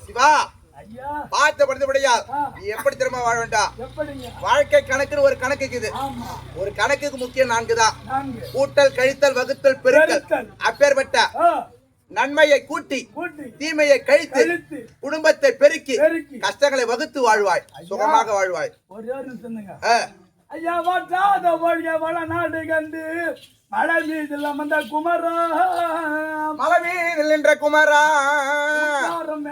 சிவா பார்த்த படித்தபடியா நீ எப்படி திரும்ப வாழ வேண்டாம். வாழ்க்கை கணக்குன்னு ஒரு கணக்கு இருக்குது. ஒரு கணக்குக்கு முக்கியம் 4 தான். கூட்டல், கழித்தல், வகுத்தல், பெருக்கல். அப்பேற்பட்ட நன்மையை கூட்டி தீமையை கழித்து குடும்பத்தை பெருக்கி கஷ்டங்களை வகுத்து வாழ்வாய், சுகமாக வாழ்வாய். ஐயா வாட்டாத வாழ்க வளநாடு கண்டு மலை மீதில் அமர்ந்த குமரா, மலை மீதில் நின்ற குமரா,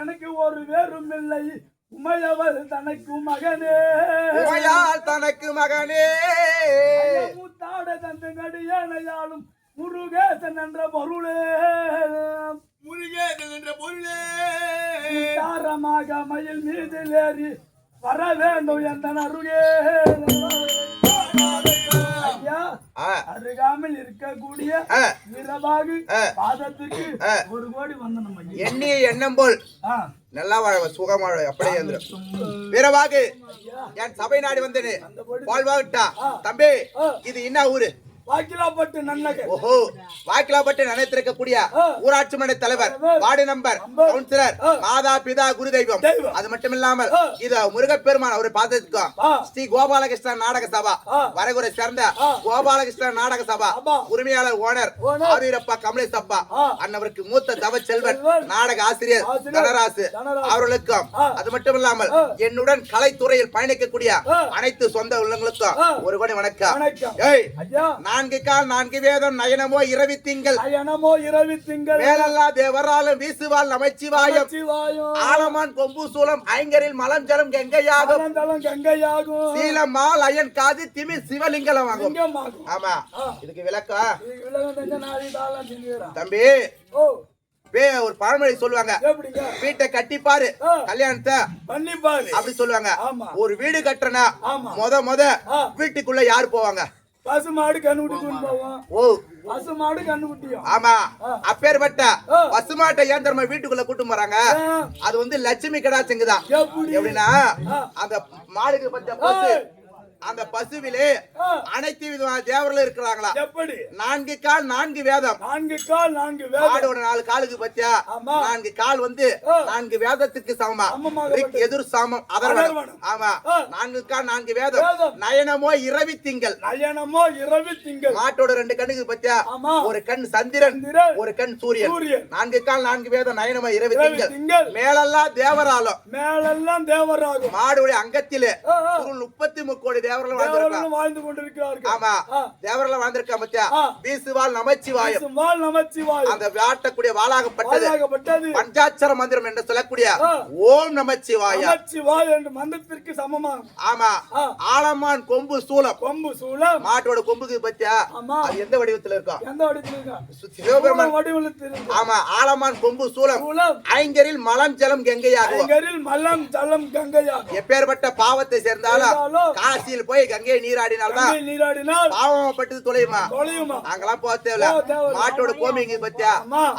எனக்கு ஒரு வேறும் இல்லை உமையவர் தனக்கு மகனே, உமையால் தனக்கு மகனே, முத்தாட தந்து கடியானையாலும் முருகேசன் என்ற பொருளே, முருகேசன் என்ற பொருளே, தாரமாக மயில் மீதில் ஏறி வர வேண்டும் என்ற அருகே. அருகாமல் இருக்கக்கூடிய வீரபாகு பாதத்துக்கு 1 கோடி வந்தனம். எண்ணிய எண்ணம் போல் நல்லா வாழ, சுகம் வாழ. அப்படியே வீரபாகு என் சபை நாடி வந்தேன்னு வாழ்வாகிட்டா. தம்பி, இது என்ன ஊரு? வாக்கிலாப்பட்டு நன்னகர். ஓஹோ, வாக்கிலாப்பட்டு நினைத்திருக்கக்கூடிய ஊராட்சி மன்ற தலைவர், வார்டு நம்பர், கவுன்சிலர், மாதா பிதா குரு தெய்வம். அது மட்டும் இல்லாமல் இது முருகப்பெருமான் அவரை பார்த்துக்கோ. ஸ்ரீ கோபாலகிருஷ்ணன் நாடக சபா வரகுரை சேர்ந்த கோபாலகிருஷ்ணன் நாடக சபா உரிமையாளர் ஓனர் ஆதிரப்பா கமலேசப்பா அன்னவருக்கு மூத்த தவ செல்வன் நாடக ஆசிரியர் தனராசு அவர்களுக்கும், அது மட்டும் இல்லாமல் என்னுடன் கலைத்துறையில் பயணிக்கக்கூடிய அனைத்து சொந்த உள்ளங்களுக்கும் 1 கோடி வணக்கம். 4 கால் 4 வேதம் நயனமோ இரவி திங்கள், நயனமோ இரவி திங்கள், மேலல்லா தேவராலும் வீசுவால் நமச்சிவாயம், ஆலமான் கொம்பு சூலம் ஐங்கரில் மலம் ஜலம் கங்கையாகும், சீலமால் அயன் காது திமி சிவலிங்கம் ஆகும். ஆமா, இதுக்கு விளக்கம் தம்பி. ஒரு பழமொழி சொல்லுவாங்க, வீட்டை கட்டிப்பாரு கல்யாணத்தை பண்ணிப்பாரு அப்படி சொல்லுவாங்க. ஒரு வீடு கட்டுறனா முத வீட்டுக்குள்ள யாரு போவாங்க? பசுமாடு கண்ணுக்குட்டி போவோம். ஓ, பசுமாடு கண்ணுக்குட்டியும். ஆமா, அப்பேற்பட்ட பசுமாட்டை ஏன் தெரியுமா வீட்டுக்குள்ள கூட்டு போறாங்க? அது வந்து லட்சுமி கடாச்சங்குதான். எப்படின்னா அந்த மாடுக்கு பச்ச பசு, அந்த பசுவிலே அனைத்து விதமான தேவர்கள் இருக்கிறாங்களா? எப்படி? 4 கால் 4 வேதம். 4 கால் 4 வேதம். மாடோட 4 காலுக்கு பத்தியா 4 கால் வந்து 4 வேதத்துக்கு சமமா. எதிர் சாமம் அதர்வனம். ஆமா, 4 கால் 4 வேதம். நயனமோ இரவி திங்கள், நயனமோ இரவி திங்கள். மாட்டோட 2 கண்ணுக்கு பத்தியா ஒரு கண் சந்திரன், ஒரு கண் சூரியன். 4 கால் 4 வேதம் நயனமோ இரவி திங்கள். மேலெல்லாம் தேவராலும், மேலெல்லாம் தேவராகும். மாடுடைய அங்கத்திலே 33 கோடி தேவர்களும் வாழ்ந்திருக்காங்க. தேவர்களும் வாழ்ந்து கொண்டிருக்கிறார்கள். ஆமா தேவரெல்லாம் வாழ்ந்திருக்காங்க பத்தியா. வீசுவாள் நமச்சிவாயம் வீசுவாள் நமச்சிவாயம். அந்த வாட்டக்கூடிய வாளாகப்பட்டது பஞ்சாட்சர மந்திரம் என்று சொல்லக்கூடிய ஓம் நமச்சிவாயம். நமச்சிவாயம் என்ற மந்திரத்திற்கு சமமாகும். ஆமா ஆலமான் கொம்பு சூலம். கொம்பு சூலம் மாட்டோட கொம்புக்கு பத்தியா அது எந்த வடிவத்துல இருக்கும்? எந்த வடிவத்துல இருக்கும்? சிவபெருமான் வடிவத்தில் இருக்கும். ஆமா ஆலமான் கொம்பு சூலம். ஐங்கரில் மலம் ஜலம் கங்கையாகும். ஐங்கரில் மலம் ஜலம் கங்கையாகும். எப்பேற்பட்ட பாவத்தை சேர்ந்தாலும் காசியில் போய் கங்கையை நீராடினால்தான் நீராடினால் பாவப்பட்டது தொலையுமா? தொலையுமா? அங்கெல்லாம் போக தேவையில்ல. மாட்டோட கோமிங்க பத்தியா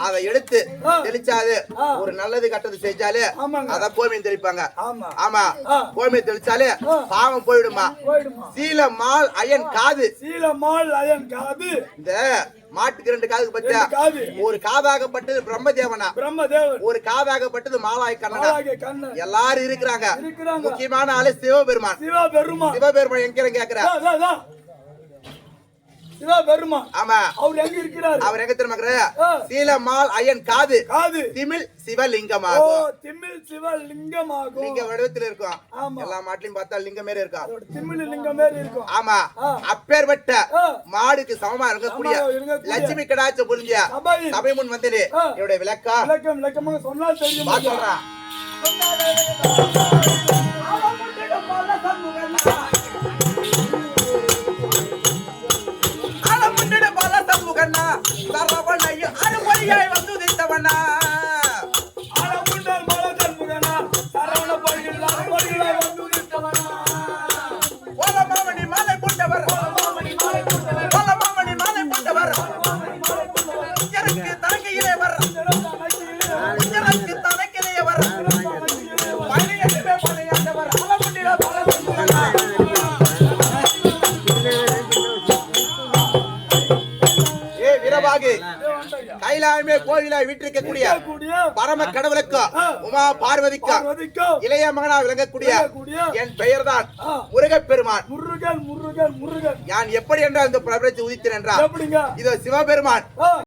அதை எடுத்து தெளிச்சாது ஒரு நல்லது கட்டது செஞ்சாலே அதான் கோமியம் தெளிப்பாங்க. ஆமா கோமியம் தெளிச்சாலே பாவம் போயிடுமா? சீல மால் அயன் காது. சீல மால் அயன் காது. இந்த மாட்டுக்கு 2 காதுக்கு பத்தியா ஒரு காதாகப்பட்டது பிரம்மதேவனா. பிரம்மதேவன். ஒரு காதாகப்பட்டது மாலாய் கண்ணனா. கண்ணன். எல்லாரும் இருக்கிறாங்க. முக்கியமான ஆளு சிவபெருமான். சிவபெருமான். சிவபெருமான் எங்க கேக்குற? சிவபெருமான். ஆமா அவர் எங்க இருக்கிறார்? அவர் எங்க தெரியுமா? சீலமால் அயன் காது. காது. திமிழ் சிவலிங்கமாகும். திமிழ் சிவலிங்கமாகும். லிங்க வடிவத்தில் இருக்கும். எல்லா மாட்டிலையும் பார்த்தா லிங்கம் மாரி இருக்கும். திமிழ் லிங்கம் மாரி இருக்கும். ஆமா அப்பேற்பட்ட மாடுக்கு சமமா இருக்கக்கூடிய லட்சுமி கடாட்சம் புரிஞ்ச சபை முன் வந்தது என்னுடைய விளக்கம் விளக்கமாக சொன்னால் தெரியும். சொல்றேன். சரவணையும் அறுபடியாய் வந்து நின்றவனா மாமணி மாலை கொண்டவர் மாமணி மாலை கொண்டவர் எனக்கு தனக்கிலேவர் எனக்கு தனக்கிலேவர் பணியவே பணியாண்டவர் அளமுண்டிட பலசம்புகனா கைலாயமே கோயிலாய் வீட்டிருக்கக்கூடிய பரம கடவுளுக்கு உமா பார்வதிக்கு இளைய மகனா விளங்கக்கூடிய என் பெயர் தான் முருகப்பெருமான். முருகன் முருகன் முருகன். நான் எப்படி என்றால் இந்த பிரபலத்தை உதித்தேன் என்றால் இதோ சிவபெருமான்